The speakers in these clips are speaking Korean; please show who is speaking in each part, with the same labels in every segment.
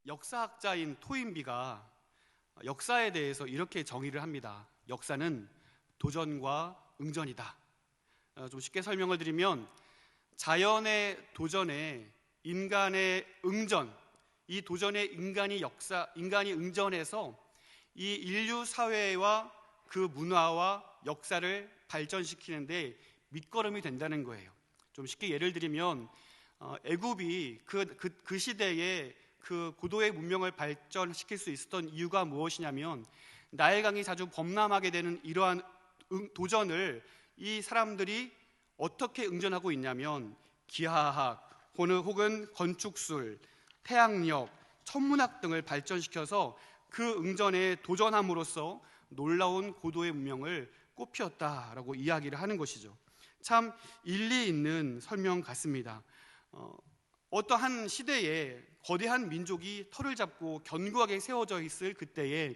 Speaker 1: 역사학자인 토인비가 역사에 대해서 이렇게 정의를 합니다. 역사는 도전과 응전이다. 좀 쉽게 설명을 드리면 자연의 도전에 인간의 응전, 이 도전에 인간이 응전해서 이 인류 사회와 그 문화와 역사를 발전시키는데 밑거름이 된다는 거예요. 좀 쉽게 예를 들면 애굽이 그 시대에 그 고도의 문명을 발전시킬 수 있었던 이유가 무엇이냐면 나일강이 자주 범람하게 되는 이러한 도전을 이 사람들이 어떻게 응전하고 있냐면 기하학 혹은 건축술, 태양력, 천문학 등을 발전시켜서 그 응전에 도전함으로써 놀라운 고도의 문명을 꽃피웠다라고 이야기를 하는 것이죠. 참 일리 있는 설명 같습니다. 어떠한 시대에 거대한 민족이 털을 잡고 견고하게 세워져 있을 그때에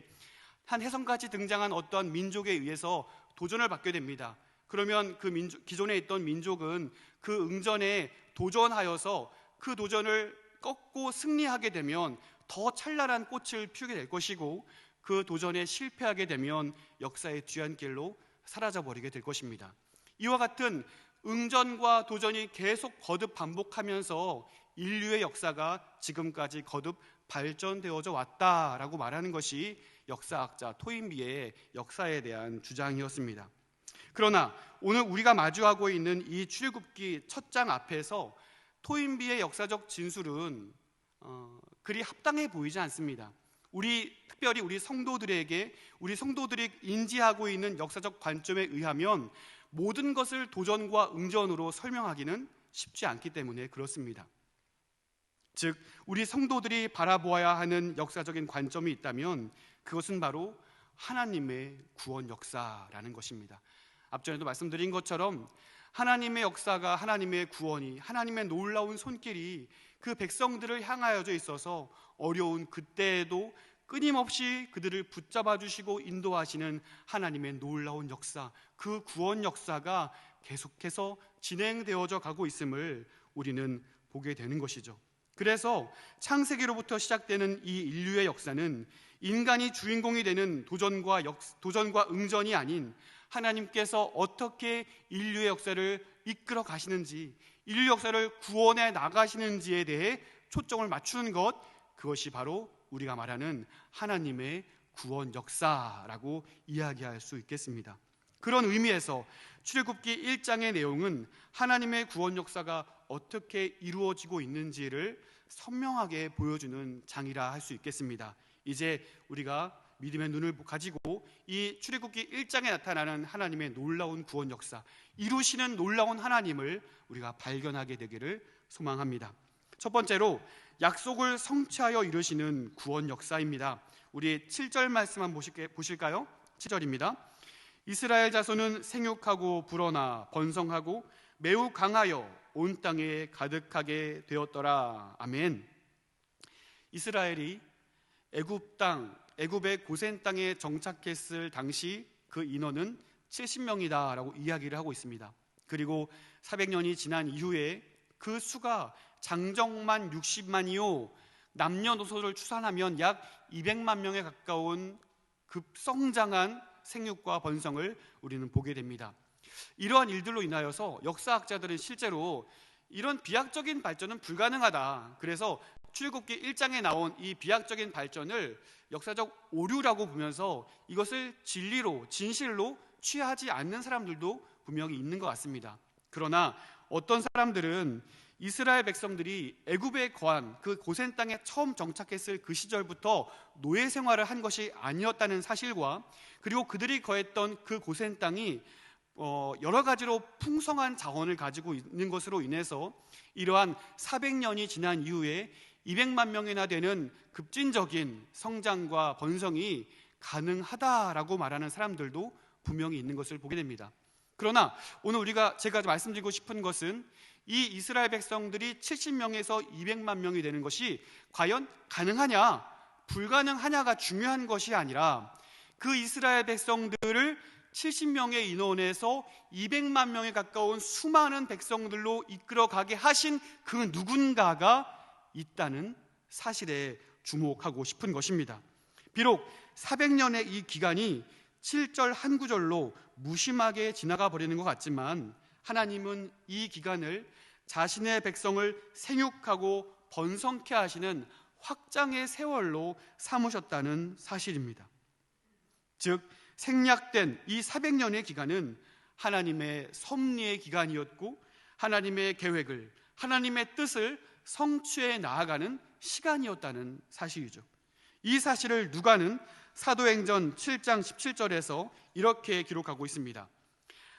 Speaker 1: 한 해성같이 등장한 어떠한 민족에 의해서 도전을 받게 됩니다. 그러면 기존에 있던 민족은 그 응전에 도전하여서 그 도전을 꺾고 승리하게 되면 더 찬란한 꽃을 피우게 될 것이고, 그 도전에 실패하게 되면 역사의 뒤안길로 사라져버리게 될 것입니다. 이와 같은 응전과 도전이 계속 거듭 반복하면서 인류의 역사가 지금까지 거듭 발전되어져 왔다라고 말하는 것이 역사학자 토인비의 역사에 대한 주장이었습니다. 그러나 오늘 우리가 마주하고 있는 이 출애굽기 첫 장 앞에서 토인비의 역사적 진술은 그리 합당해 보이지 않습니다. 특별히 우리 성도들이 인지하고 있는 역사적 관점에 의하면 모든 것을 도전과 응전으로 설명하기는 쉽지 않기 때문에 그렇습니다. 즉, 우리 성도들이 바라보아야 하는 역사적인 관점이 있다면 그것은 바로 하나님의 구원 역사라는 것입니다. 앞전에도 말씀드린 것처럼 하나님의 역사가, 하나님의 구원이, 하나님의 놀라운 손길이 그 백성들을 향하여져 있어서 어려운 그때에도 끊임없이 그들을 붙잡아 주시고 인도하시는 하나님의 놀라운 역사, 그 구원 역사가 계속해서 진행되어져 가고 있음을 우리는 보게 되는 것이죠. 그래서 창세기로부터 시작되는 이 인류의 역사는 인간이 주인공이 되는 도전과 응전이 아닌 하나님께서 어떻게 인류의 역사를 이끌어 가시는지, 인류 역사를 구원해 나가시는지에 대해 초점을 맞추는 것, 그것이 바로 우리가 말하는 하나님의 구원 역사라고 이야기할 수 있겠습니다. 그런 의미에서 출애굽기 1장의 내용은 하나님의 구원 역사가 어떻게 이루어지고 있는지를 선명하게 보여주는 장이라 할 수 있겠습니다. 이제 우리가 믿음의 눈을 가지고 이 출애굽기 1장에 나타나는 하나님의 놀라운 구원 역사, 이루시는 놀라운 하나님을 우리가 발견하게 되기를 소망합니다. 첫 번째로 약속을 성취하여 이루시는 구원 역사입니다. 우리 7절 말씀 한번 보실까요? 7절입니다. 이스라엘 자손은 생육하고 불어나 번성하고 매우 강하여 온 땅에 가득하게 되었더라. 아멘. 이스라엘이 애굽의 고센 땅에 정착했을 당시 그 인원은 70명이다라고 이야기를 하고 있습니다. 그리고 400년이 지난 이후에 그 수가 장정만 60만이요 남녀노소를 추산하면 약 200만 명에 가까운 급성장한 생육과 번성을 우리는 보게 됩니다. 이러한 일들로 인하여서 역사학자들은 실제로 이런 비약적인 발전은 불가능하다, 그래서 출애굽기 1장에 나온 이 비약적인 발전을 역사적 오류라고 보면서 이것을 진실로 취하지 않는 사람들도 분명히 있는 것 같습니다. 그러나 어떤 사람들은 이스라엘 백성들이 애굽에 거한 그 고센 땅에 처음 정착했을 그 시절부터 노예 생활을 한 것이 아니었다는 사실과, 그리고 그들이 거했던 그 고센 땅이 여러 가지로 풍성한 자원을 가지고 있는 것으로 인해서 이러한 400년이 지난 이후에 200만 명이나 되는 급진적인 성장과 번성이 가능하다라고 말하는 사람들도 분명히 있는 것을 보게 됩니다. 그러나 오늘 제가 말씀드리고 싶은 것은 이 이스라엘 백성들이 70명에서 200만 명이 되는 것이 과연 가능하냐, 불가능하냐가 중요한 것이 아니라 그 이스라엘 백성들을 70명의 인원에서 200만 명에 가까운 수많은 백성들로 이끌어가게 하신 그 누군가가 있다는 사실에 주목하고 싶은 것입니다. 비록 400년의 이 기간이 7절 한 구절로 무심하게 지나가 버리는 것 같지만 하나님은 이 기간을 자신의 백성을 생육하고 번성케 하시는 확장의 세월로 삼으셨다는 사실입니다. 즉 생략된 이 400년의 기간은 하나님의 섭리의 기간이었고 하나님의 계획을, 하나님의 뜻을 성취해 나아가는 시간이었다는 사실이죠. 이 사실을 누가는 사도행전 7장 17절에서 이렇게 기록하고 있습니다.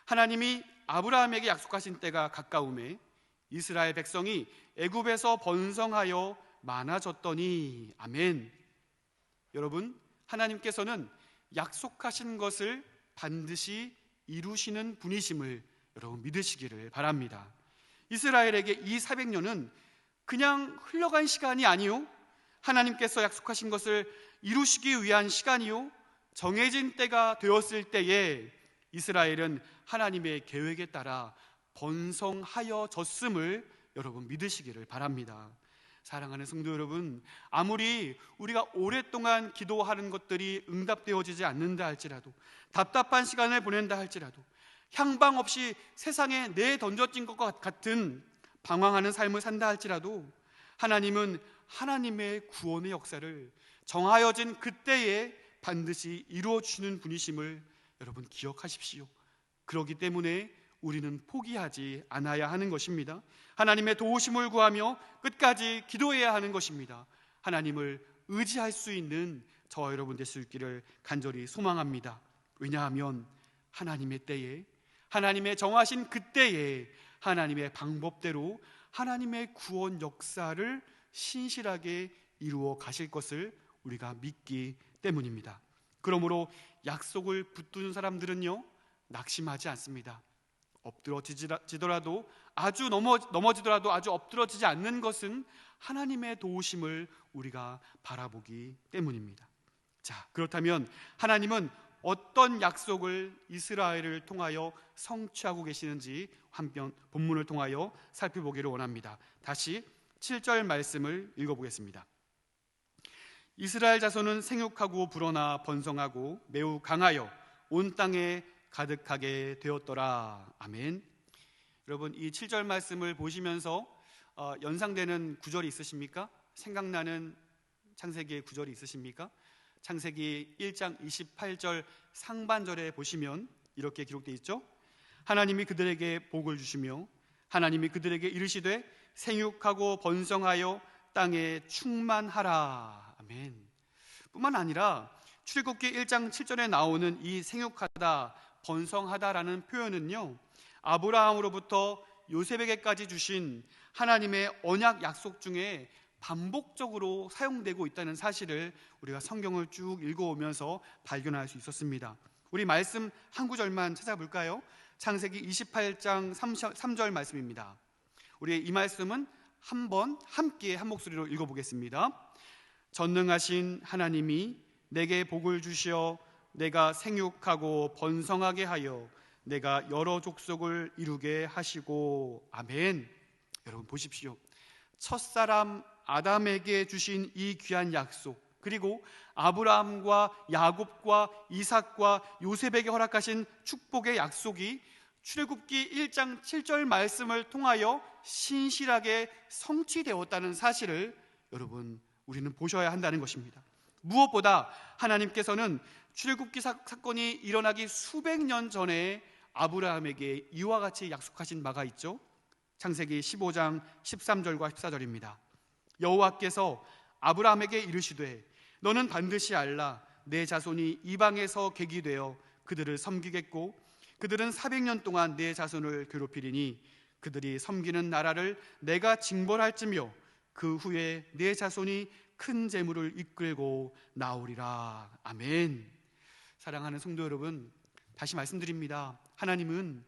Speaker 1: 하나님이 아브라함에게 약속하신 때가 가까우매 이스라엘 백성이 애굽에서 번성하여 많아졌더니. 아멘. 여러분, 하나님께서는 약속하신 것을 반드시 이루시는 분이심을 여러분 믿으시기를 바랍니다. 이스라엘에게 이 400년은 그냥 흘러간 시간이 아니요, 하나님께서 약속하신 것을 이루시기 위한 시간이요, 정해진 때가 되었을 때에 이스라엘은 하나님의 계획에 따라 번성하여졌음을 여러분 믿으시기를 바랍니다. 사랑하는 성도 여러분, 아무리 우리가 오랫동안 기도하는 것들이 응답되어지지 않는다 할지라도, 답답한 시간을 보낸다 할지라도, 향방 없이 세상에 내던져진 것 같은 방황하는 삶을 산다 할지라도 하나님은 하나님의 구원의 역사를 정하여진 그때에 반드시 이루어 주시는 분이심을 여러분 기억하십시오. 그렇기 때문에 우리는 포기하지 않아야 하는 것입니다. 하나님의 도우심을 구하며 끝까지 기도해야 하는 것입니다. 하나님을 의지할 수 있는 저와 여러분 될 수 있기를 간절히 소망합니다. 왜냐하면 하나님의 때에, 하나님의 정하신 그때에 하나님의 방법대로 하나님의 구원 역사를 신실하게 이루어 가실 것을 우리가 믿기 때문입니다. 그러므로 약속을 붙드는 사람들은요, 낙심하지 않습니다. 엎드러지더라도, 아주 넘어지더라도 아주 엎드러지지 않는 것은 하나님의 도우심을 우리가 바라보기 때문입니다. 자, 그렇다면 하나님은 어떤 약속을 이스라엘을 통하여 성취하고 계시는지 한편 본문을 통하여 살펴보기를 원합니다. 다시 7절 말씀을 읽어보겠습니다. 이스라엘 자손은 생육하고 불어나 번성하고 매우 강하여 온 땅에 가득하게 되었더라. 아멘. 여러분, 이 7절 말씀을 보시면서 연상되는 구절이 있으십니까? 생각나는 창세기의 구절이 있으십니까? 창세기 1장 28절 상반절에 보시면 이렇게 기록되어 있죠. 하나님이 그들에게 복을 주시며 하나님이 그들에게 이르시되 생육하고 번성하여 땅에 충만하라. 아멘. 뿐만 아니라 출애굽기 1장 7절에 나오는 이 생육하다, 번성하다라는 표현은요, 아브라함으로부터 요셉에게까지 주신 하나님의 언약 약속 중에 반복적으로 사용되고 있다는 사실을 우리가 성경을 쭉 읽어오면서 발견할 수 있었습니다. 우리 말씀 한 구절만 찾아볼까요? 창세기 28장 3절 말씀입니다. 우리 이 말씀은 한번 함께 한 목소리로 읽어보겠습니다. 전능하신 하나님이 내게 복을 주시어 내가 생육하고 번성하게 하여 내가 여러 족속을 이루게 하시고. 아멘. 여러분 보십시오. 첫사람 아담에게 주신 이 귀한 약속, 그리고 아브라함과 야곱과 이삭과 요셉에게 허락하신 축복의 약속이 출애굽기 1장 7절 말씀을 통하여 신실하게 성취되었다는 사실을 여러분 우리는 보셔야 한다는 것입니다. 무엇보다 하나님께서는 출애굽기 사건이 일어나기 수백 년 전에 아브라함에게 이와 같이 약속하신 바가 있죠. 창세기 15장 13절과 14절입니다. 여호와께서 아브라함에게 이르시되 너는 반드시 알라. 내 자손이 이방에서 객이 되어 그들을 섬기겠고 그들은 400년 동안 내 자손을 괴롭히리니 그들이 섬기는 나라를 내가 징벌할지며 그 후에 내 자손이 큰 재물을 이끌고 나오리라. 아멘. 사랑하는 성도 여러분, 다시 말씀드립니다. 하나님은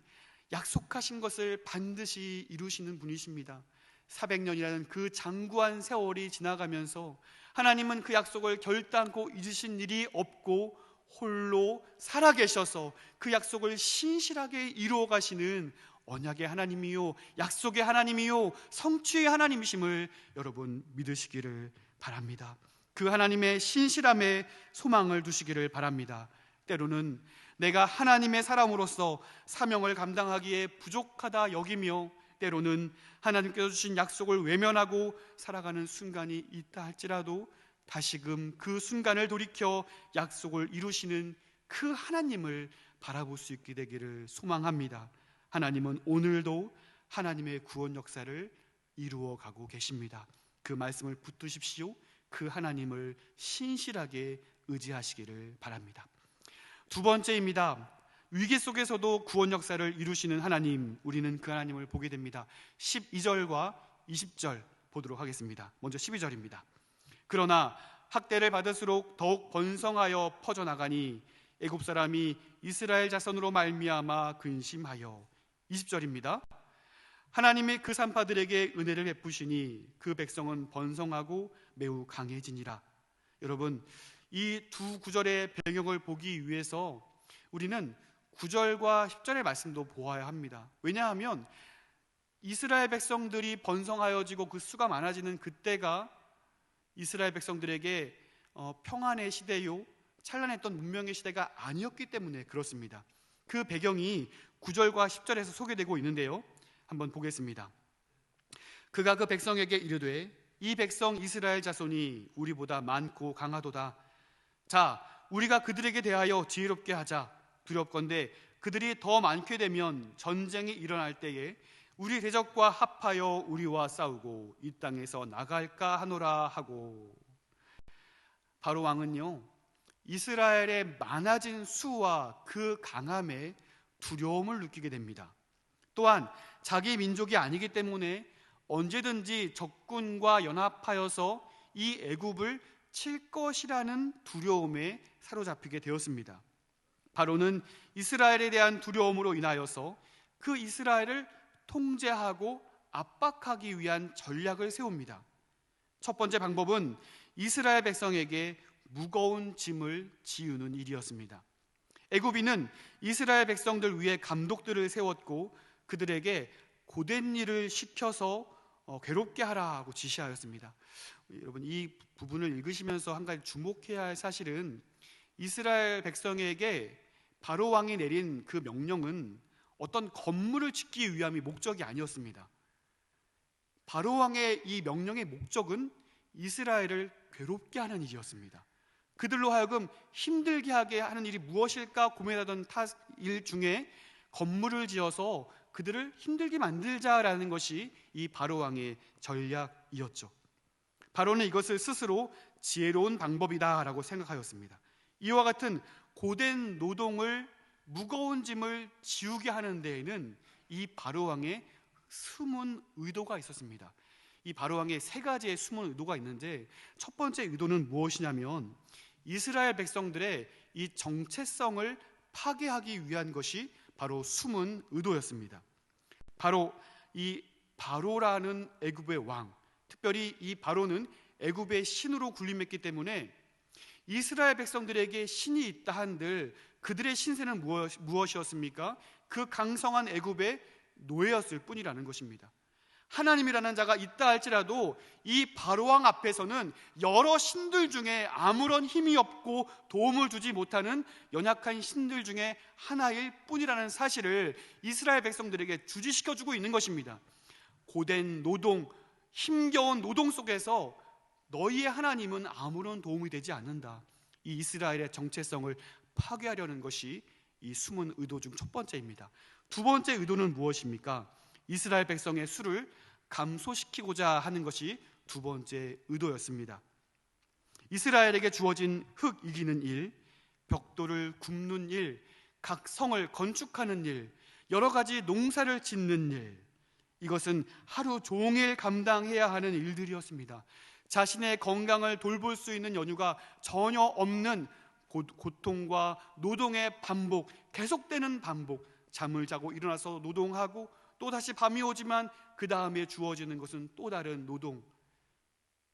Speaker 1: 약속하신 것을 반드시 이루시는 분이십니다. 400년이라는 그 장구한 세월이 지나가면서 하나님은 그 약속을 결단코 잊으신 일이 없고 홀로 살아계셔서 그 약속을 신실하게 이루어 가시는 언약의 하나님이요, 약속의 하나님이요, 성취의 하나님이심을 여러분 믿으시기를 바랍니다. 그 하나님의 신실함에 소망을 두시기를 바랍니다. 때로는 내가 하나님의 사람으로서 사명을 감당하기에 부족하다 여기며, 때로는 하나님께서 주신 약속을 외면하고 살아가는 순간이 있다 할지라도 다시금 그 순간을 돌이켜 약속을 이루시는 그 하나님을 바라볼 수 있게 되기를 소망합니다. 하나님은 오늘도 하나님의 구원 역사를 이루어가고 계십니다. 그 말씀을 붙드십시오. 그 하나님을 신실하게 의지하시기를 바랍니다. 두 번째입니다. 위기 속에서도 구원 역사를 이루시는 하나님, 우리는 그 하나님을 보게 됩니다. 12절과 20절 보도록 하겠습니다. 먼저 12절입니다. 그러나 학대를 받을수록 더욱 번성하여 퍼져나가니 애굽 사람이 이스라엘 자손으로 말미암아 근심하여. 20절입니다. 하나님이 그 산파들에게 은혜를 베푸시니 그 백성은 번성하고 매우 강해지니라. 여러분, 이 두 구절의 배경을 보기 위해서 우리는 9절과 10절의 말씀도 보아야 합니다. 왜냐하면 이스라엘 백성들이 번성하여지고 그 수가 많아지는 그때가 이스라엘 백성들에게 평안의 시대요, 찬란했던 문명의 시대가 아니었기 때문에 그렇습니다. 그 배경이 9절과 10절에서 소개되고 있는데요, 한번 보겠습니다. 그가 그 백성에게 이르되 이 백성 이스라엘 자손이 우리보다 많고 강하도다. 자, 우리가 그들에게 대하여 지혜롭게 하자. 두렵건대 그들이 더 많게 되면 전쟁이 일어날 때에 우리 대적과 합하여 우리와 싸우고 이 땅에서 나갈까 하노라 하고. 바로 왕은요, 이스라엘의 많아진 수와 그 강함에 두려움을 느끼게 됩니다. 또한 자기 민족이 아니기 때문에 언제든지 적군과 연합하여서 이 애굽을 칠 것이라는 두려움에 사로잡히게 되었습니다. 바로는 이스라엘에 대한 두려움으로 인하여서 그 이스라엘을 통제하고 압박하기 위한 전략을 세웁니다. 첫 번째 방법은 이스라엘 백성에게 무거운 짐을 지우는 일이었습니다. 애굽인은 이스라엘 백성들 위에 감독들을 세웠고 그들에게 고된 일을 시켜서 괴롭게 하라고 지시하였습니다. 여러분, 이 부분을 읽으시면서 한 가지 주목해야 할 사실은 이스라엘 백성에게 바로 왕이 내린 그 명령은 어떤 건물을 짓기 위함이 목적이 아니었습니다. 바로 왕의 이 명령의 목적은 이스라엘을 괴롭게 하는 일이었습니다. 그들로 하여금 힘들게 하게 하는 일이 무엇일까 고민하던 일 중에 건물을 지어서 그들을 힘들게 만들자라는 것이 이 바로 왕의 전략이었죠. 바로는 이것을 스스로 지혜로운 방법이다라고 생각하였습니다. 이와 같은 고된 노동을, 무거운 짐을 지우게 하는 데에는 이 바로 왕의 숨은 의도가 있었습니다. 이 바로 왕의 세 가지의 숨은 의도가 있는데, 첫 번째 의도는 무엇이냐면 이스라엘 백성들의 이 정체성을 파괴하기 위한 것이 바로 숨은 의도였습니다. 바로 이 바로라는 애굽의 왕, 특별히 이 바로는 애굽의 신으로 군림했기 때문에 이스라엘 백성들에게 신이 있다 한들 그들의 신세는 무엇이었습니까? 그 강성한 애굽의 노예였을 뿐이라는 것입니다. 하나님이라는 자가 있다 할지라도 이 바로왕 앞에서는 여러 신들 중에 아무런 힘이 없고 도움을 주지 못하는 연약한 신들 중에 하나일 뿐이라는 사실을 이스라엘 백성들에게 주지시켜주고 있는 것입니다. 고된 노동, 힘겨운 노동 속에서 너희의 하나님은 아무런 도움이 되지 않는다. 이 이스라엘의 정체성을 파괴하려는 것이 이 숨은 의도 중 첫 번째입니다. 두 번째 의도는 무엇입니까? 이스라엘 백성의 수를 감소시키고자 하는 것이 두 번째 의도였습니다. 이스라엘에게 주어진 흙 이기는 일, 벽돌을 굽는 일, 각 성을 건축하는 일, 여러 가지 농사를 짓는 일, 이것은 하루 종일 감당해야 하는 일들이었습니다. 자신의 건강을 돌볼 수 있는 여유가 전혀 없는 고통과 노동의 반복, 계속되는 반복, 잠을 자고 일어나서 노동하고 또다시 밤이 오지만 그 다음에 주어지는 것은 또 다른 노동.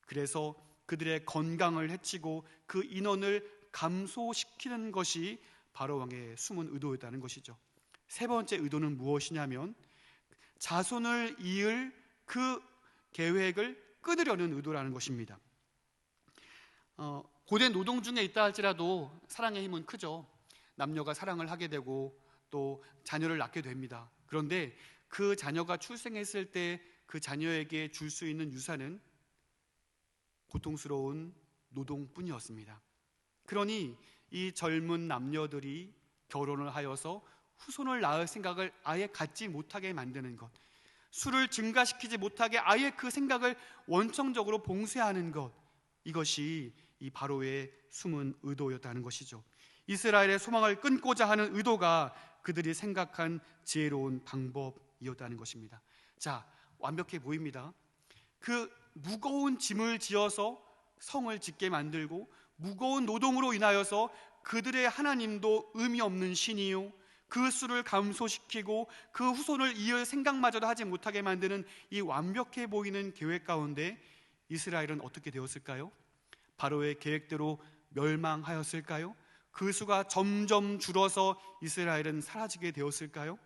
Speaker 1: 그래서 그들의 건강을 해치고 그 인원을 감소시키는 것이 바로 왕의 숨은 의도였다는 것이죠. 세 번째 의도는 무엇이냐면 자손을 이을 그 계획을 끊으려는 의도라는 것입니다. 고된 노동 중에 있다 할지라도 사랑의 힘은 크죠. 남녀가 사랑을 하게 되고 또 자녀를 낳게 됩니다. 그런데 그 자녀가 출생했을 때 그 자녀에게 줄 수 있는 유산은 고통스러운 노동뿐이었습니다. 그러니 이 젊은 남녀들이 결혼을 하여서 후손을 낳을 생각을 아예 갖지 못하게 만드는 것, 수를 증가시키지 못하게 아예 그 생각을 원천적으로 봉쇄하는 것, 이것이 이 바로의 숨은 의도였다는 것이죠. 이스라엘의 소망을 끊고자 하는 의도가 그들이 생각한 지혜로운 방법이었다는 것입니다. 자, 완벽해 보입니다. 그 무거운 짐을 지어서 성을 짓게 만들고 무거운 노동으로 인하여서 그들의 하나님도 의미 없는 신이요, 그 수를 감소시키고 그 후손을 이을 생각마저도 하지 못하게 만드는 이 완벽해 보이는 계획 가운데 이스라엘은 어떻게 되었을까요? 바로의 계획대로 멸망하였을까요? 그 수가 점점 줄어서 이스라엘은 사라지게 되었을까요?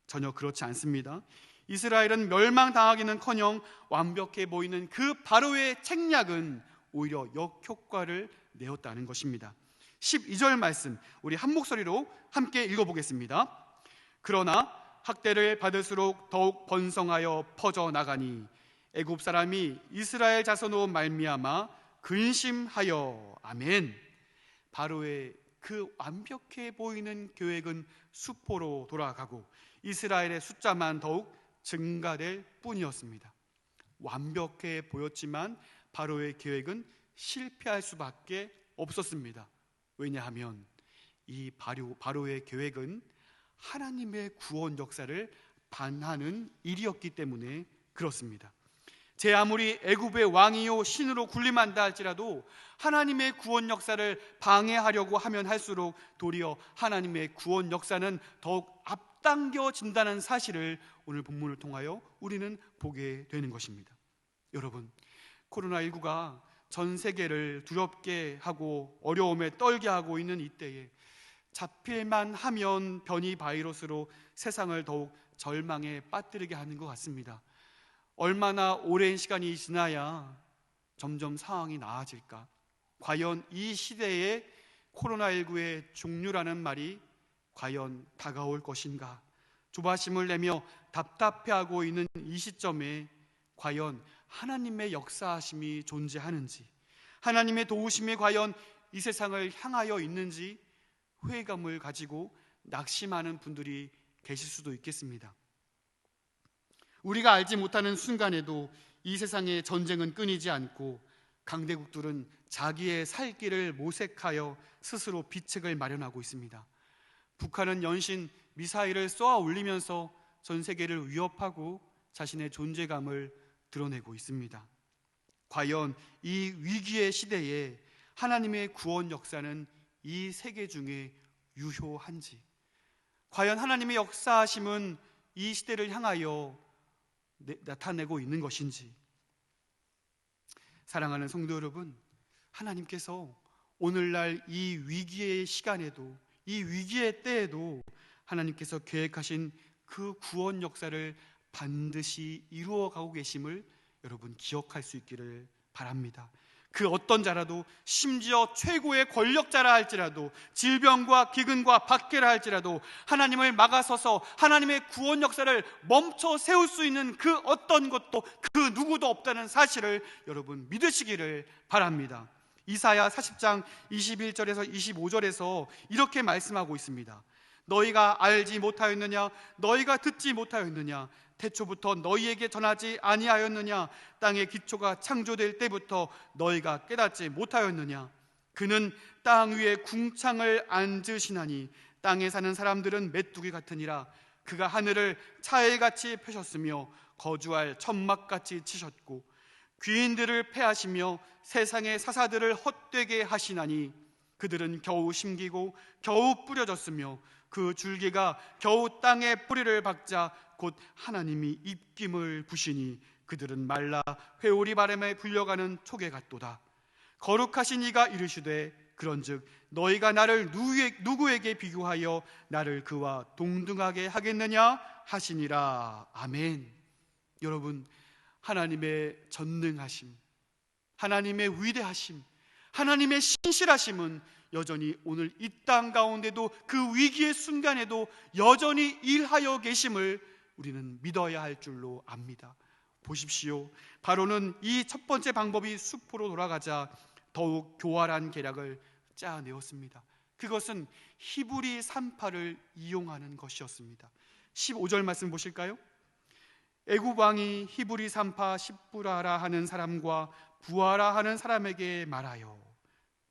Speaker 1: 전혀 그렇지 않습니다. 이스라엘은 멸망당하기는커녕 완벽해 보이는 그 바로의 책략은 오히려 역효과를 내었다는 것입니다. 12절 말씀 우리 한 목소리로 함께 읽어보겠습니다. 그러나 학대를 받을수록 더욱 번성하여 퍼져나가니 애굽 사람이 이스라엘 자손으로 말미암아 근심하여. 아멘. 바로의 그 완벽해 보이는 계획은 수포로 돌아가고 이스라엘의 숫자만 더욱 증가될 뿐이었습니다. 완벽해 보였지만 바로의 계획은 실패할 수밖에 없었습니다. 왜냐하면 이 바로의 계획은 하나님의 구원 역사를 반하는 일이었기 때문에 그렇습니다. 제 아무리 애굽의 왕이요 신으로 군림한다 할지라도 하나님의 구원 역사를 방해하려고 하면 할수록 도리어 하나님의 구원 역사는 더욱 앞당겨진다는 사실을 오늘 본문을 통하여 우리는 보게 되는 것입니다. 여러분, 코로나19가 전 세계를 두렵게 하고 어려움에 떨게 하고 있는 이때에 잡힐만 하면 변이 바이러스로 세상을 더욱 절망에 빠뜨리게 하는 것 같습니다. 얼마나 오랜 시간이 지나야 점점 상황이 나아질까? 과연 이 시대에 코로나19의 종류라는 말이 과연 다가올 것인가? 조바심을 내며 답답해하고 있는 이 시점에 과연 하나님의 역사하심이 존재하는지, 하나님의 도우심이 과연 이 세상을 향하여 있는지 회의감을 가지고 낙심하는 분들이 계실 수도 있겠습니다. 우리가 알지 못하는 순간에도 이 세상의 전쟁은 끊이지 않고 강대국들은 자기의 살 길을 모색하여 스스로 비책을 마련하고 있습니다. 북한은 연신 미사일을 쏘아 올리면서 전 세계를 위협하고 자신의 존재감을 드러내고 있습니다. 과연 이 위기의 시대에 하나님의 구원 역사는 이 세계 중에 유효한지, 과연 하나님의 역사하심은 이 시대를 향하여 나타내고 있는 것인지. 사랑하는 성도 여러분, 하나님께서 오늘날 이 위기의 시간에도, 이 위기의 때에도 하나님께서 계획하신 그 구원 역사를 반드시 이루어가고 계심을 여러분 기억할 수 있기를 바랍니다. 그 어떤 자라도, 심지어 최고의 권력자라 할지라도, 질병과 기근과 박해라 할지라도 하나님을 막아서서 하나님의 구원 역사를 멈춰 세울 수 있는 그 어떤 것도, 그 누구도 없다는 사실을 여러분 믿으시기를 바랍니다. 이사야 40장 21절에서 25절에서 이렇게 말씀하고 있습니다. 너희가 알지 못하였느냐? 너희가 듣지 못하였느냐? 태초부터 너희에게 전하지 아니하였느냐? 땅의 기초가 창조될 때부터 너희가 깨닫지 못하였느냐? 그는 땅 위에 궁창을 앉으시나니 땅에 사는 사람들은 메뚜기 같으니라. 그가 하늘을 차일같이 펴셨으며 거주할 천막같이 치셨고 귀인들을 패하시며 세상의 사사들을 헛되게 하시나니 그들은 겨우 심기고 겨우 뿌려졌으며 그 줄기가 겨우 땅에 뿌리를 박자 곧 하나님이 입김을 부시니 그들은 말라 회오리 바람에 불려가는 촉에 같도다. 거룩하신 이가 이르시되 그런즉 너희가 나를 누구에게 비교하여 나를 그와 동등하게 하겠느냐 하시니라. 아멘. 여러분, 하나님의 전능하심, 하나님의 위대하심, 하나님의 신실하심은 여전히 오늘 이 땅 가운데도 그 위기의 순간에도 여전히 일하여 계심을 우리는 믿어야 할 줄로 압니다. 보십시오. 바로는 이 첫 번째 방법이 수포로 돌아가자 더욱 교활한 계략을 짜내었습니다. 그것은 히브리 산파를 이용하는 것이었습니다. 15절 말씀 보실까요? 애굽 왕이 히브리 산파 십부라라 하는 사람과 부하라 하는 사람에게 말하여.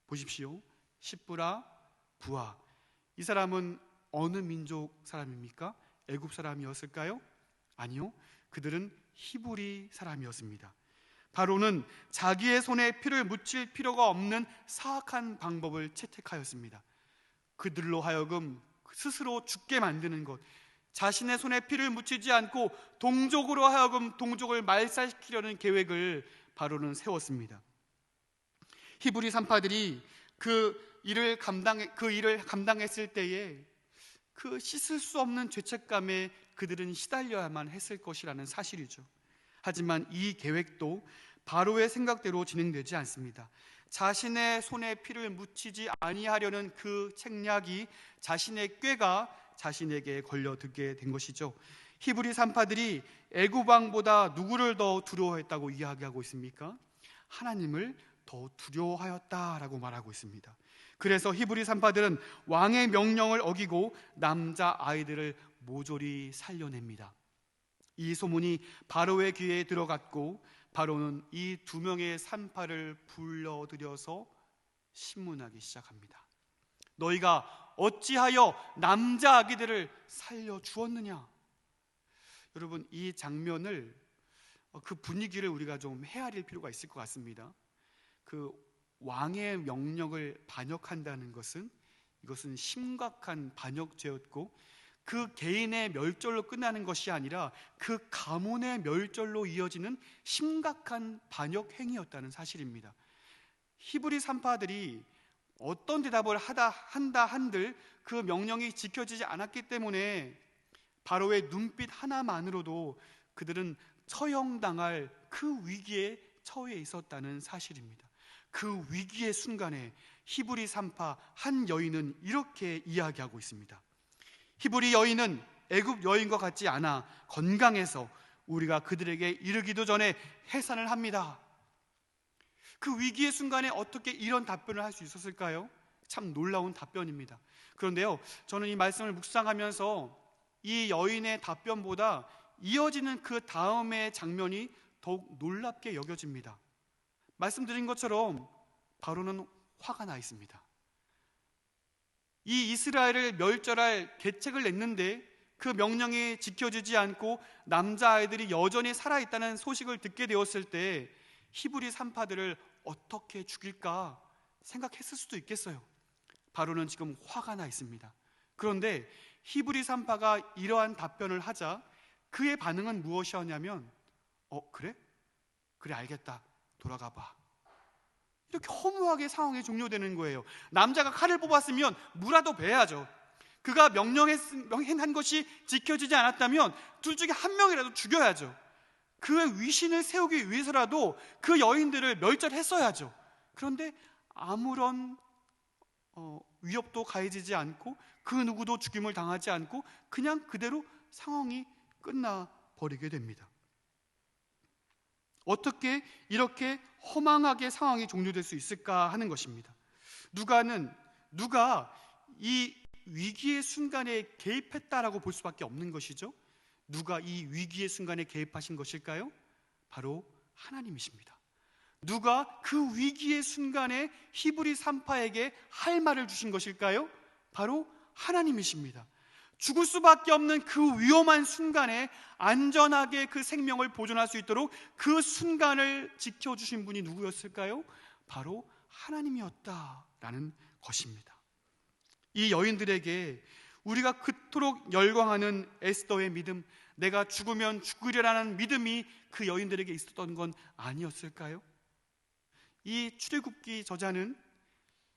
Speaker 1: 보십시오. 십부라, 부하. 이 사람은 어느 민족 사람입니까? 애굽 사람이었을까요? 아니요. 그들은 히브리 사람이었습니다. 바로는 자기의 손에 피를 묻힐 필요가 없는 사악한 방법을 채택하였습니다. 그들로 하여금 스스로 죽게 만드는 것, 자신의 손에 피를 묻히지 않고 동족으로 하여금 동족을 말살시키려는 계획을 바로는 세웠습니다. 히브리 산파들이 그 일을 감당했을 때에 그 씻을 수 없는 죄책감에 그들은 시달려야만 했을 것이라는 사실이죠. 하지만 이 계획도 바로의 생각대로 진행되지 않습니다. 자신의 손에 피를 묻히지 아니하려는 그 책략이 자신의 꾀가 자신에게 걸려들게 된 것이죠. 히브리 산파들이 애굽 왕보다 누구를 더 두려워했다고 이야기하고 있습니까? 하나님을 더 두려워하였다라고 말하고 있습니다. 그래서 히브리 산파들은 왕의 명령을 어기고 남자 아이들을 모조리 살려냅니다. 이 소문이 바로의 귀에 들어갔고 바로는 이 2명의 산파를 불러들여서 신문하기 시작합니다. 너희가 어찌하여 남자 아기들을 살려주었느냐? 여러분, 이 장면을 그 분위기를 우리가 좀 헤아릴 필요가 있을 것 같습니다. 그 왕의 명령을 반역한다는 것은 이것은 심각한 반역죄였고 그 개인의 멸절로 끝나는 것이 아니라 그 가문의 멸절로 이어지는 심각한 반역 행위였다는 사실입니다. 히브리 산파들이 어떤 대답을 한다 한들 그 명령이 지켜지지 않았기 때문에 바로의 눈빛 하나만으로도 그들은 처형당할 그 위기에 처해 있었다는 사실입니다. 그 위기의 순간에 히브리 산파 한 여인은 이렇게 이야기하고 있습니다. 히브리 여인은 애굽 여인과 같지 않아 건강해서 우리가 그들에게 이르기도 전에 해산을 합니다. 그 위기의 순간에 어떻게 이런 답변을 할 수 있었을까요? 참 놀라운 답변입니다. 그런데요, 저는 이 말씀을 묵상하면서 이 여인의 답변보다 이어지는 그 다음의 장면이 더욱 놀랍게 여겨집니다. 말씀드린 것처럼 바로는 화가 나 있습니다. 이 이스라엘을 멸절할 계책을 냈는데 그 명령이 지켜지지 않고 남자아이들이 여전히 살아있다는 소식을 듣게 되었을 때 히브리 산파들을 어떻게 죽일까 생각했을 수도 있겠어요. 바로는 지금 화가 나 있습니다. 그런데 히브리 산파가 이러한 답변을 하자 그의 반응은 무엇이었냐면 그래 알겠다, 돌아가 봐. 이렇게 허무하게 상황이 종료되는 거예요. 남자가 칼을 뽑았으면 무라도 베야죠. 그가 명령한 것이 지켜지지 않았다면 둘 중에 한 명이라도 죽여야죠. 그의 위신을 세우기 위해서라도 그 여인들을 멸절했어야죠. 그런데 아무런 위협도 가해지지 않고 그 누구도 죽임을 당하지 않고 그냥 그대로 상황이 끝나버리게 됩니다. 어떻게 이렇게 허망하게 상황이 종료될 수 있을까 하는 것입니다. 누가 이 위기의 순간에 개입했다라고 볼 수밖에 없는 것이죠. 누가 이 위기의 순간에 개입하신 것일까요? 바로 하나님이십니다. 누가 그 위기의 순간에 히브리 산파에게 할 말을 주신 것일까요? 바로 하나님이십니다. 죽을 수밖에 없는 그 위험한 순간에 안전하게 그 생명을 보존할 수 있도록 그 순간을 지켜주신 분이 누구였을까요? 바로 하나님이었다라는 것입니다. 이 여인들에게 우리가 그토록 열광하는 에스더의 믿음, 내가 죽으면 죽으리라는 믿음이 그 여인들에게 있었던 건 아니었을까요? 이 출애굽기 저자는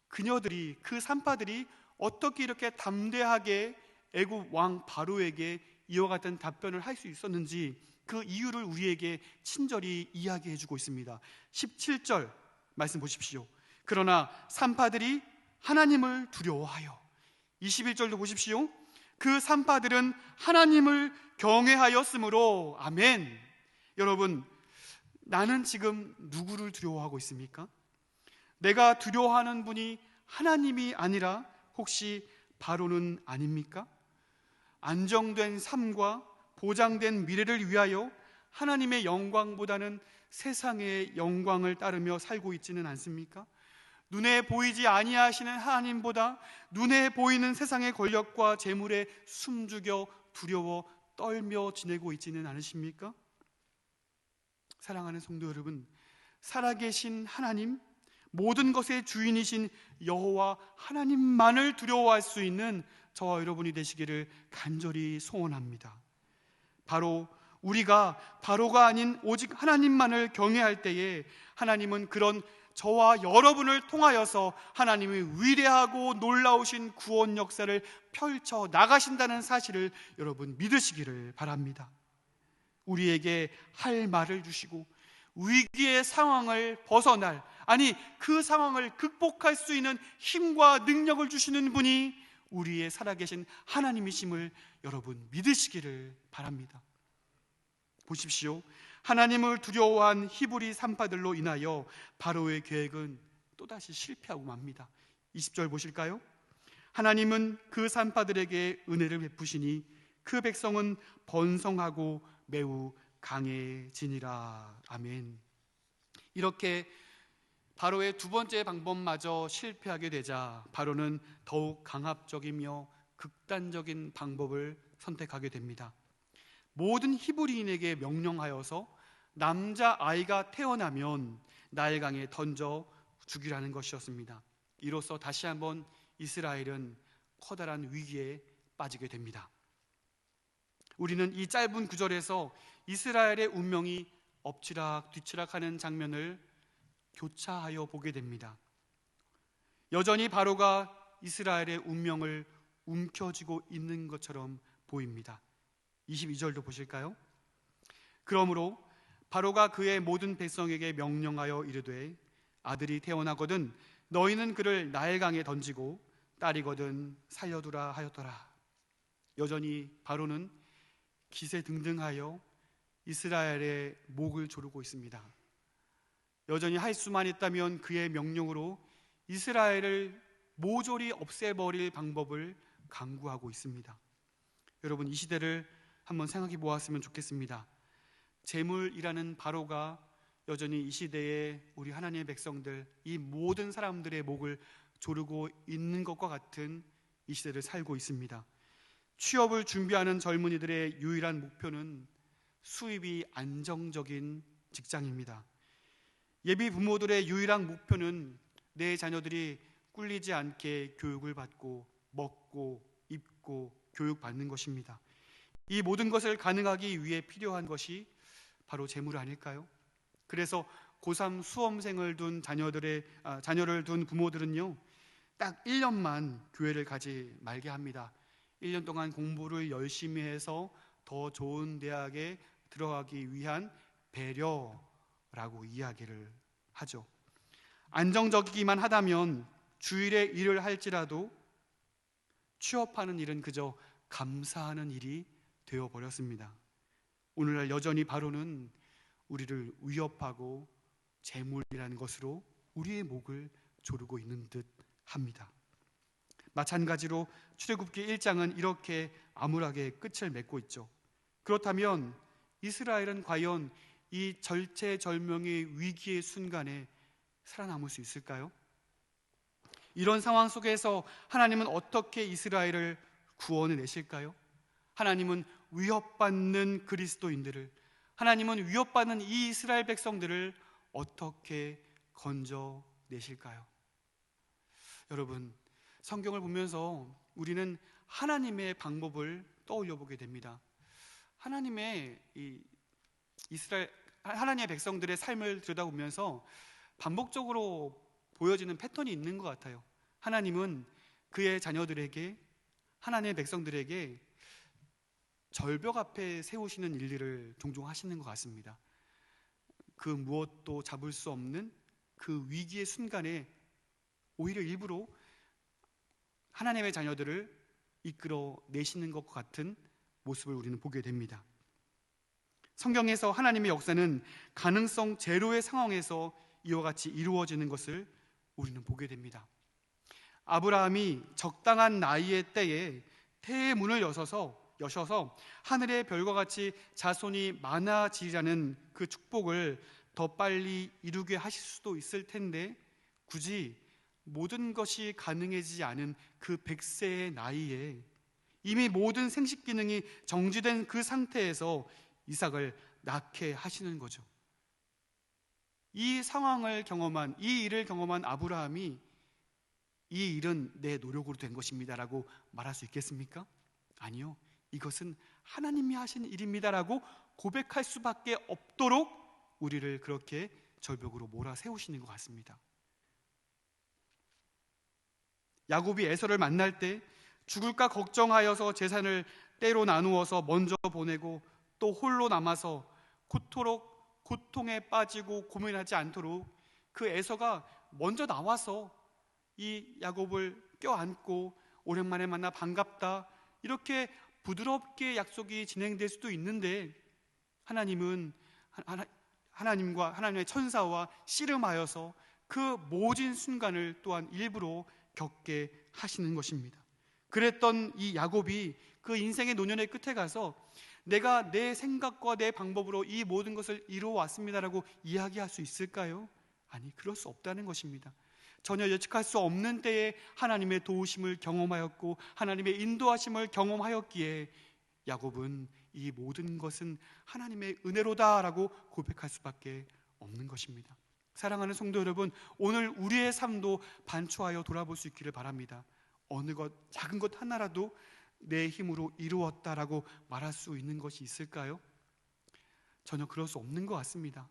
Speaker 1: 그녀들이, 그 산파들이 어떻게 이렇게 담대하게 애굽 왕 바로에게 이와 같은 답변을 할 수 있었는지 그 이유를 우리에게 친절히 이야기해 주고 있습니다. 17절 말씀 보십시오. 그러나 산파들이 하나님을 두려워하여, 21절도 보십시오. 그 산파들은 하나님을 경외하였으므로. 아멘. 여러분, 나는 지금 누구를 두려워하고 있습니까? 내가 두려워하는 분이 하나님이 아니라 혹시 바로는 아닙니까? 안정된 삶과 보장된 미래를 위하여 하나님의 영광보다는 세상의 영광을 따르며 살고 있지는 않습니까? 눈에 보이지 아니하시는 하나님보다 눈에 보이는 세상의 권력과 재물에 숨죽여 두려워 떨며 지내고 있지는 않으십니까? 사랑하는 성도 여러분, 살아계신 하나님, 모든 것의 주인이신 여호와 하나님만을 두려워할 수 있는 저와 여러분이 되시기를 간절히 소원합니다. 바로 우리가 바로가 아닌 오직 하나님만을 경외할 때에 하나님은 그런 저와 여러분을 통하여서 하나님의 위대하고 놀라우신 구원 역사를 펼쳐 나가신다는 사실을 여러분 믿으시기를 바랍니다. 우리에게 할 말을 주시고 위기의 상황을 벗어날, 아니 그 상황을 극복할 수 있는 힘과 능력을 주시는 분이 우리의 살아계신 하나님이심을 여러분 믿으시기를 바랍니다. 보십시오. 하나님을 두려워한 히브리 산파들로 인하여 바로의 계획은 또다시 실패하고 맙니다. 20절 보실까요? 하나님은 그 산파들에게 은혜를 베푸시니 그 백성은 번성하고 매우 강해지니라. 아멘. 이렇게 바로의 두 번째 방법마저 실패하게 되자 바로는 더욱 강압적이며 극단적인 방법을 선택하게 됩니다. 모든 히브리인에게 명령하여서 남자아이가 태어나면 나일강에 던져 죽이라는 것이었습니다. 이로써 다시 한번 이스라엘은 커다란 위기에 빠지게 됩니다. 우리는 이 짧은 구절에서 이스라엘의 운명이 엎치락 뒤치락하는 장면을 교차하여 보게 됩니다. 여전히 바로가 이스라엘의 운명을 움켜쥐고 있는 것처럼 보입니다. 22절도 보실까요? 그러므로 바로가 그의 모든 백성에게 명령하여 이르되 아들이 태어나거든 너희는 그를 나일강에 던지고 딸이거든 살려두라 하였더라. 여전히 바로는 기세등등하여 이스라엘의 목을 조르고 있습니다. 여전히 할 수만 있다면 그의 명령으로 이스라엘을 모조리 없애버릴 방법을 강구하고 있습니다. 여러분, 이 시대를 한번 생각해 보았으면 좋겠습니다. 재물이라는 바로가 여전히 이 시대에 우리 하나님의 백성들, 이 모든 사람들의 목을 조르고 있는 것과 같은 이 시대를 살고 있습니다. 취업을 준비하는 젊은이들의 유일한 목표는 수입이 안정적인 직장입니다. 예비 부모들의 유일한 목표는 내 자녀들이 꿀리지 않게 교육을 받고 먹고 입고 교육받는 것입니다. 이 모든 것을 가능하기 위해 필요한 것이 바로 재물 아닐까요? 그래서 고3 수험생을 둔 자녀를 둔 부모들은요, 딱 1년만 교회를 가지 말게 합니다. 1년 동안 공부를 열심히 해서 더 좋은 대학에 들어가기 위한 배려라고 이야기를 하죠. 안정적이기만 하다면 주일에 일을 할지라도 취업하는 일은 그저 감사하는 일이 되어버렸습니다. 오늘날 여전히 바로는 우리를 위협하고 재물이라는 것으로 우리의 목을 조르고 있는 듯 합니다. 마찬가지로 출애굽기 1장은 이렇게 암울하게 끝을 맺고 있죠. 그렇다면 이스라엘은 과연 이 절체절명의 위기의 순간에 살아남을 수 있을까요? 이런 상황 속에서 하나님은 어떻게 이스라엘을 구원해 내실까요? 하나님은 위협받는 그리스도인들을, 하나님은 위협받는 이 이스라엘 백성들을 어떻게 건져내실까요? 여러분, 성경을 보면서 우리는 하나님의 방법을 떠올려 보게 됩니다. 하나님의 하나님의 백성들의 삶을 들여다보면서 반복적으로 보여지는 패턴이 있는 것 같아요. 하나님은 그의 자녀들에게, 하나님의 백성들에게 절벽 앞에 세우시는 일들을 종종 하시는 것 같습니다. 그 무엇도 잡을 수 없는 그 위기의 순간에 오히려 일부러 하나님의 자녀들을 이끌어 내시는 것 같은 모습을 우리는 보게 됩니다. 성경에서 하나님의 역사는 가능성 제로의 상황에서 이와 같이 이루어지는 것을 우리는 보게 됩니다. 아브라함이 적당한 나이의 때에 태의 문을 여셔서 하늘의 별과 같이 자손이 많아지라는 그 축복을 더 빨리 이루게 하실 수도 있을 텐데, 굳이 모든 것이 가능해지지 않은 그 100세의 나이에 이미 모든 생식 기능이 정지된 그 상태에서 이삭을 낳게 하시는 거죠. 이 상황을 경험한, 이 일을 경험한 아브라함이 이 일은 내 노력으로 된 것입니다라고 말할 수 있겠습니까? 아니요. 이것은 하나님이 하신 일입니다라고 고백할 수밖에 없도록 우리를 그렇게 절벽으로 몰아세우시는 것 같습니다. 야곱이 에서를 만날 때 죽을까 걱정하여서 재산을 때로 나누어서 먼저 보내고 또 홀로 남아서 그토록 고통에 빠지고 고민하지 않도록 그 에서가 먼저 나와서 이 야곱을 껴안고 오랜만에 만나 반갑다, 이렇게 부드럽게 약속이 진행될 수도 있는데, 하나님과 하나님의 천사와 씨름하여서 그 모진 순간을 또한 일부러 겪게 하시는 것입니다. 그랬던 이 야곱이 그 인생의 노년의 끝에 가서 내가 내 생각과 내 방법으로 이 모든 것을 이루어 왔습니다라고 이야기할 수 있을까요? 아니, 그럴 수 없다는 것입니다. 전혀 예측할 수 없는 때에 하나님의 도우심을 경험하였고 하나님의 인도하심을 경험하였기에 야곱은 이 모든 것은 하나님의 은혜로다라고 고백할 수밖에 없는 것입니다. 사랑하는 성도 여러분, 오늘 우리의 삶도 반추하여 돌아볼 수 있기를 바랍니다. 어느 것, 작은 것 하나라도 내 힘으로 이루었다라고 말할 수 있는 것이 있을까요? 전혀 그럴 수 없는 것 같습니다.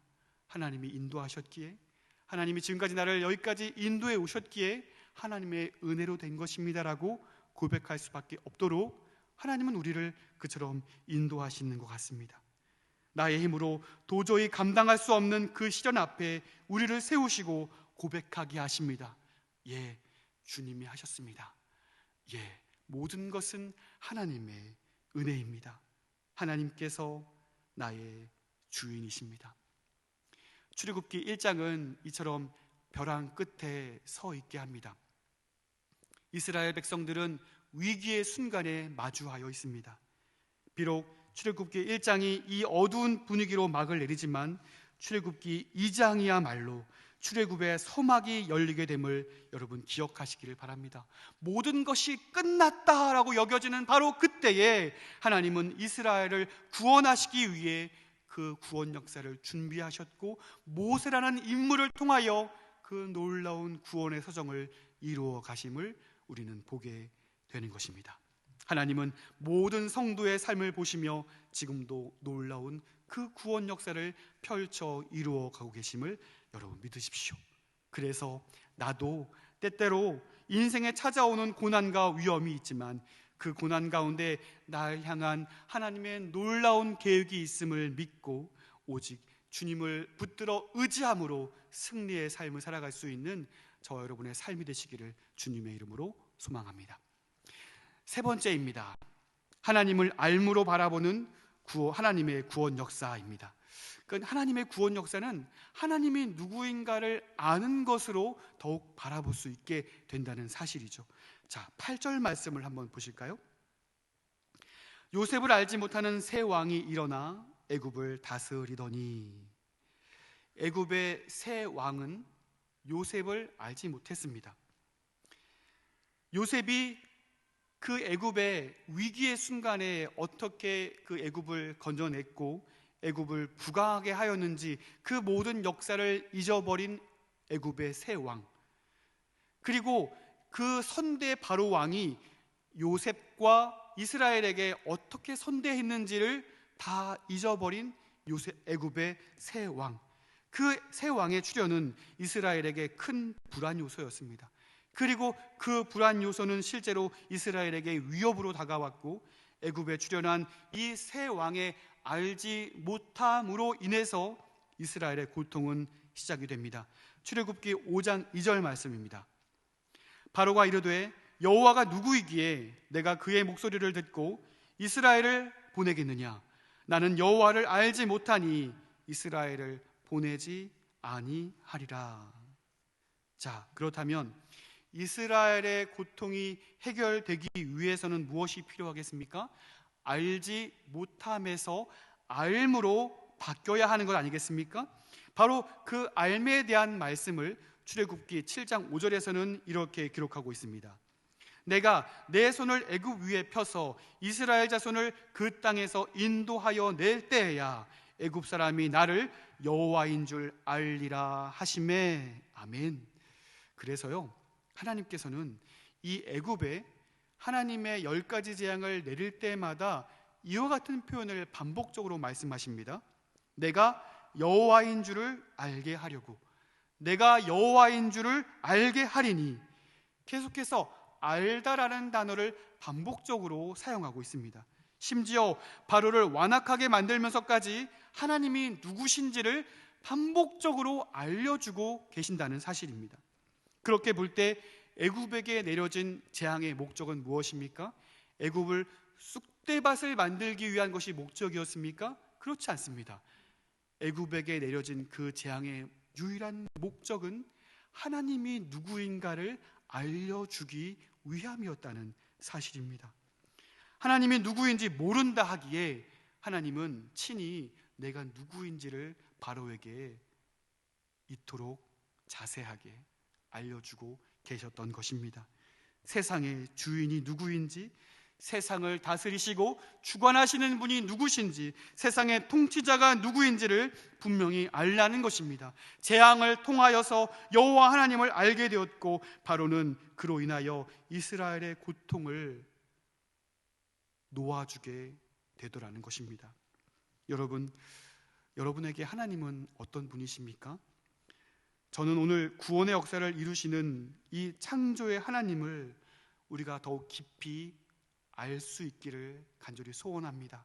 Speaker 1: 하나님이 인도하셨기에, 하나님이 지금까지 나를 여기까지 인도해 오셨기에 하나님의 은혜로 된 것입니다라고 고백할 수밖에 없도록 하나님은 우리를 그처럼 인도하시는 것 같습니다. 나의 힘으로 도저히 감당할 수 없는 그 시련 앞에 우리를 세우시고 고백하게 하십니다. 예, 주님이 하셨습니다. 예, 모든 것은 하나님의 은혜입니다. 하나님께서 나의 주인이십니다. 출애굽기 1장은 이처럼 벼랑 끝에 서 있게 합니다. 이스라엘 백성들은 위기의 순간에 마주하여 있습니다. 비록 출애굽기 1장이 이 어두운 분위기로 막을 내리지만 출애굽기 2장이야말로 출애굽의 서막이 열리게 됨을 여러분 기억하시기를 바랍니다. 모든 것이 끝났다라고 여겨지는 바로 그때에 하나님은 이스라엘을 구원하시기 위해 그 구원 역사를 준비하셨고 모세라는 인물을 통하여 그 놀라운 구원의 서정을 이루어 가심을 우리는 보게 되는 것입니다. 하나님은 모든 성도의 삶을 보시며 지금도 놀라운 그 구원 역사를 펼쳐 이루어 가고 계심을 여러분 믿으십시오. 그래서 나도 때때로 인생에 찾아오는 고난과 위험이 있지만 그 고난 가운데 날 향한 하나님의 놀라운 계획이 있음을 믿고 오직 주님을 붙들어 의지함으로 승리의 삶을 살아갈 수 있는 저와 여러분의 삶이 되시기를 주님의 이름으로 소망합니다. 세 번째입니다. 하나님을 알므로 바라보는 하나님의 구원 역사입니다. 그러니까 하나님의 구원 역사는 하나님이 누구인가를 아는 것으로 더욱 바라볼 수 있게 된다는 사실이죠. 자, 8절 말씀을 한번 보실까요? 요셉을 알지 못하는 새 왕이 일어나 애굽을 다스리더니. 애굽의 새 왕은 요셉을 알지 못했습니다. 요셉이 그 애굽의 위기의 순간에 어떻게 그 애굽을 건져냈고 애굽을 부강하게 하였는지 그 모든 역사를 잊어버린 애굽의 새 왕, 그리고 그 선대 바로 왕이 요셉과 이스라엘에게 어떻게 선대했는지를 다 잊어버린 애굽의 새 왕, 그 새 왕의 출현은 이스라엘에게 큰 불안 요소였습니다. 그리고 그 불안 요소는 실제로 이스라엘에게 위협으로 다가왔고 애굽에 출현한 이 새 왕의 알지 못함으로 인해서 이스라엘의 고통은 시작이 됩니다. 출애굽기 5장 2절 말씀입니다. 바로가 이르되 여호와가 누구이기에 내가 그의 목소리를 듣고 이스라엘을 보내겠느냐? 나는 여호와를 알지 못하니 이스라엘을 보내지 아니하리라. 자, 그렇다면 이스라엘의 고통이 해결되기 위해서는 무엇이 필요하겠습니까? 알지 못함에서 알므로 바뀌어야 하는 것 아니겠습니까? 바로 그 알매에 대한 말씀을 출애굽기 7장 5절에서는 이렇게 기록하고 있습니다. 내가 내 손을 애굽 위에 펴서 이스라엘 자손을 그 땅에서 인도하여 낼 때에야 애굽 사람이 나를 여호와인 줄 알리라 하시매. 아멘. 그래서요, 하나님께서는 이 애굽에 하나님의 10가지 재앙을 내릴 때마다 이와 같은 표현을 반복적으로 말씀하십니다. 내가 여호와인 줄을 알게 하려고, 내가 여호와인 줄을 알게 하리니, 계속해서 알다라는 단어를 반복적으로 사용하고 있습니다. 심지어 바로를 완악하게 만들면서까지 하나님이 누구신지를 반복적으로 알려주고 계신다는 사실입니다. 그렇게 볼 때 애굽에게 내려진 재앙의 목적은 무엇입니까? 애굽을 쑥대밭을 만들기 위한 것이 목적이었습니까? 그렇지 않습니다. 애굽에게 내려진 그 재앙의 유일한 목적은 하나님이 누구인가를 알려주기 위함이었다는 사실입니다. 하나님이 누구인지 모른다 하기에 하나님은 친히 내가 누구인지를 바로에게 이토록 자세하게 알려주고 계셨던 것입니다. 세상의 주인이 누구인지, 세상을 다스리시고 주관하시는 분이 누구신지, 세상의 통치자가 누구인지를 분명히 알라는 것입니다. 재앙을 통하여서 여호와 하나님을 알게 되었고, 바로는 그로 인하여 이스라엘의 고통을 놓아주게 되더라는 것입니다. 여러분에게 하나님은 어떤 분이십니까? 저는 오늘 구원의 역사를 이루시는 이 창조의 하나님을 우리가 더욱 깊이 알 수 있기를 간절히 소원합니다.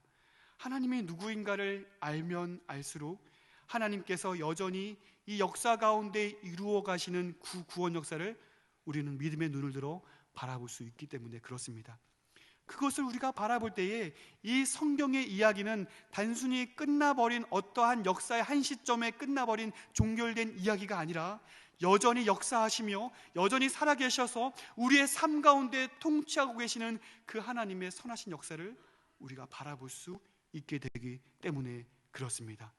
Speaker 1: 하나님이 누구인가를 알면 알수록 하나님께서 여전히 이 역사 가운데 이루어 가시는 구원 역사를 우리는 믿음의 눈을 들어 바라볼 수 있기 때문에 그렇습니다. 그것을 우리가 바라볼 때에 이 성경의 이야기는 단순히 끝나버린 어떠한 역사의 한 시점에 끝나버린 종결된 이야기가 아니라 여전히 역사하시며 여전히 살아계셔서 우리의 삶 가운데 통치하고 계시는 그 하나님의 선하신 역사를 우리가 바라볼 수 있게 되기 때문에 그렇습니다.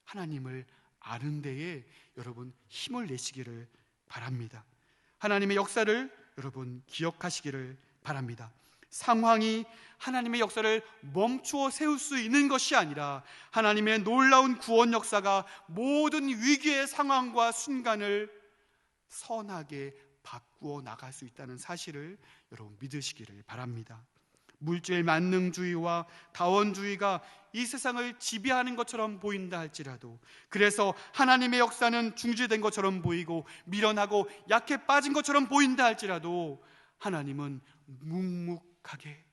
Speaker 1: 하나님을 아는 데에 여러분 힘을 내시기를 바랍니다. 하나님의 역사를 여러분 기억하시기를 바랍니다. 상황이 하나님의 역사를 멈추어 세울 수 있는 것이 아니라 하나님의 놀라운 구원 역사가 모든 위기의 상황과 순간을 선하게 바꾸어 나갈 수 있다는 사실을 여러분 믿으시기를 바랍니다. 물질 만능주의와 다원주의가 이 세상을 지배하는 것처럼 보인다 할지라도, 그래서 하나님의 역사는 중지된 것처럼 보이고 미련하고 약해 빠진 것처럼 보인다 할지라도, 하나님은 묵묵하게,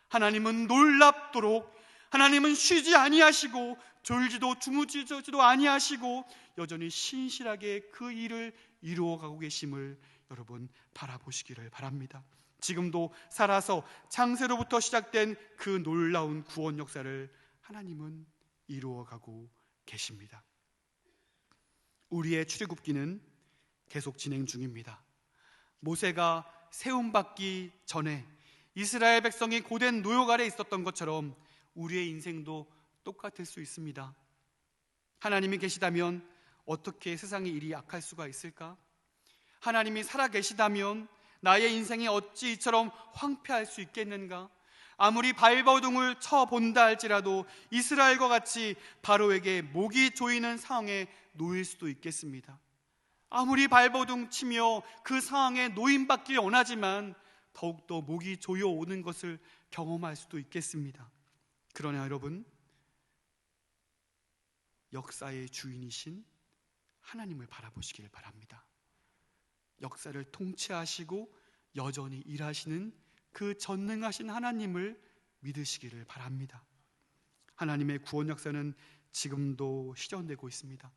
Speaker 1: 하나님은 놀랍도록, 하나님은 쉬지 아니하시고 졸지도 주무시지도 아니하시고 여전히 신실하게 그 일을 이루어가고 계심을 여러분 바라보시기를 바랍니다. 지금도 살아서 창세로부터 시작된 그 놀라운 구원 역사를 하나님은 이루어가고 계십니다. 우리의 출애굽기는 계속 진행 중입니다. 모세가 세움받기 전에 이스라엘 백성이 고된 노역 아래 있었던 것처럼 우리의 인생도 똑같을 수 있습니다. 하나님이 계시다면 어떻게 세상의 일이 악할 수가 있을까? 하나님이 살아계시다면 나의 인생이 어찌 이처럼 황폐할 수 있겠는가? 아무리 발버둥을 쳐본다 할지라도 이스라엘과 같이 바로에게 목이 조이는 상황에 놓일 수도 있겠습니다. 아무리 발버둥 치며 그 상황에 놓임받길 원하지만 더욱더 목이 조여오는 것을 경험할 수도 있겠습니다. 그러나 여러분, 역사의 주인이신 하나님을 바라보시길 바랍니다. 역사를 통치하시고 여전히 일하시는 그 전능하신 하나님을 믿으시기를 바랍니다. 하나님의 구원 역사는 지금도 실현되고 있습니다.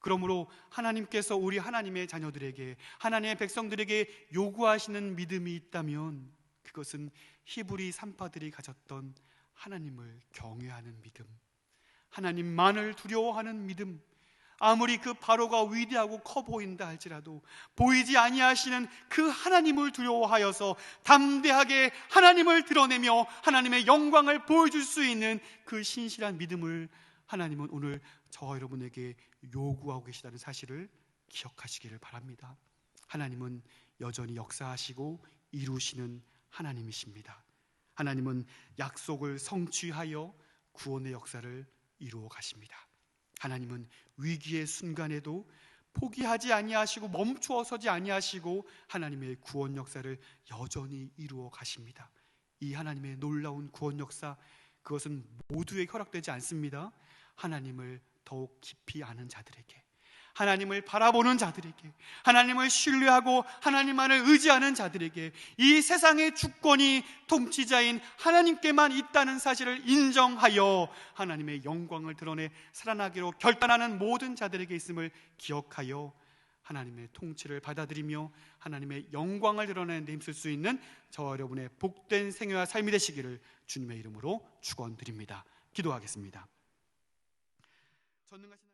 Speaker 1: 그러므로 하나님께서 우리 하나님의 자녀들에게, 하나님의 백성들에게 요구하시는 믿음이 있다면 그것은 히브리 산파들이 가졌던 하나님을 경외하는 믿음, 하나님만을 두려워하는 믿음, 아무리 그 바로가 위대하고 커 보인다 할지라도 보이지 아니하시는 그 하나님을 두려워하여서 담대하게 하나님을 드러내며 하나님의 영광을 보여줄 수 있는 그 신실한 믿음을 하나님은 오늘 저와 여러분에게 요구하고 계시다는 사실을 기억하시기를 바랍니다. 하나님은 여전히 역사하시고 이루시는 하나님이십니다. 하나님은 약속을 성취하여 구원의 역사를 이루어 가십니다. 하나님은 위기의 순간에도 포기하지 아니하시고 멈추어 서지 아니하시고 하나님의 구원 역사를 여전히 이루어 가십니다. 이 하나님의 놀라운 구원 역사, 그것은 모두에 허락되지 않습니다. 하나님을 더욱 깊이 아는 자들에게, 하나님을 바라보는 자들에게, 하나님을 신뢰하고 하나님만을 의지하는 자들에게 이 세상의 주권이 통치자인 하나님께만 있다는 사실을 인정하여 하나님의 영광을 드러내 살아나기로 결단하는 모든 자들에게 있음을 기억하여 하나님의 통치를 받아들이며 하나님의 영광을 드러내는 데 힘쓸 수 있는 저와 여러분의 복된 생애와 삶이 되시기를 주님의 이름으로 축원드립니다. 기도하겠습니다. 전능하신